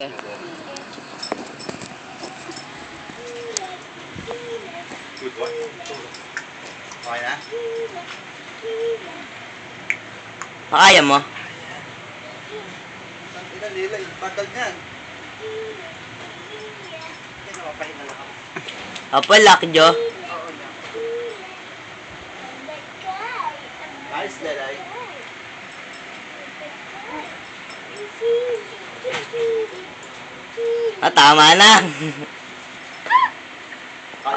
Good boy. Okay na? Kaya mo? Ang ilan nila, bagal niyan. Kaya napapahinga lang ako. Apa, Lucky Joe? Oo na. Ayos, Lelay. Tama na. Kaya ko.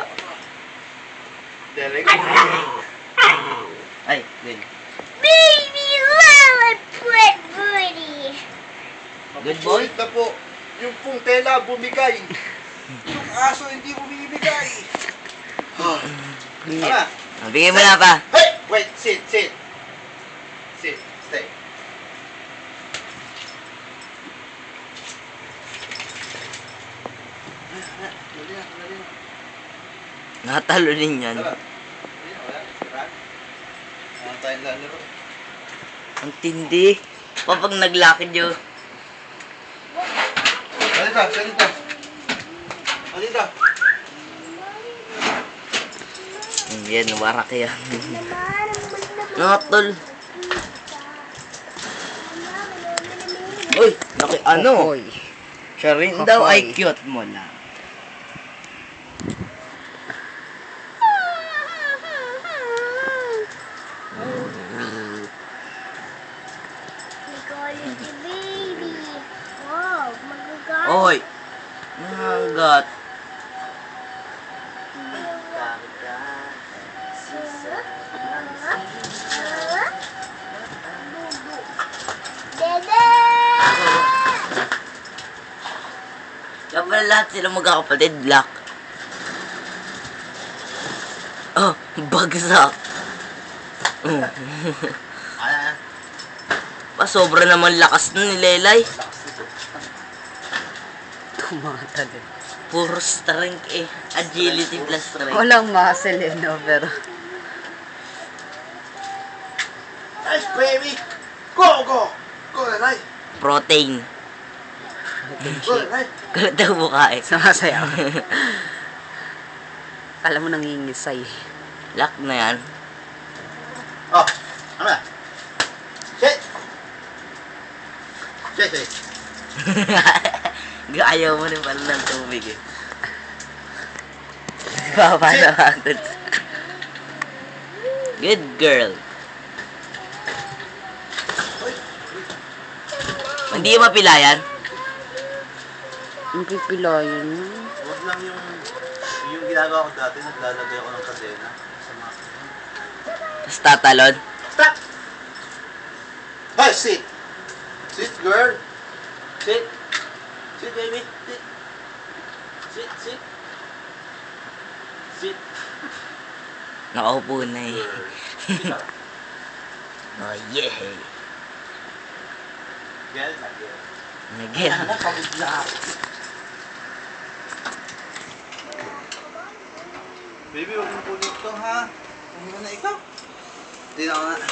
Lelay. Ay, din. Baby Lilliput Booty. Good boy. Na po. Yung pong tela bumigay. Yung aso hindi bumibigay. Tama. Bigay mo na pa. Hey! Wait, sit. Sit, stay. Dali na. Natalo din yan. Tara. Dali na, wala. Sira. Ano tayong lalaro? Ang tindi. Kapag nag-Lucky Joe. Salita. Yan, warak yan. Natol. Uy, ano? Siya rin daw ay cute mo lang. Quality baby. Wow, magagalit. Oy, nangat. Dede! Kaya pala lahat sila magkakapatid, black. Oh, bagsak. Sobra naman lakas nun ni Lelay. Tumatalo. Puro strength eh. Agility plus strength. Walang muscle eh, no? Pero, Nice, baby! Go, Lelay! Protein. Go, Lelay! Galat ang mukha eh. sumasayaw. Kala mo nangingisay. Lock na yan. Oh, ano na? Sit! Ayaw mo rin pala ng tubig eh. Baba na natin. Good girl. Hindi yung mapilayan? Ang pipilayan mo. Huwag lang yung ginagawa ko dati, naglalagay ako ng kadena sa mga... Tapos tatalon? Stop! Hey, sit! Sit, girl! Sit! Sit, baby! Sit! Sit! Nakaupo na eh. Sit! Oh yeah. Girl, na girl. Again. Baby, huwag mong pulit to, ha? Huwag mo na ikaw. Hindi na ako na.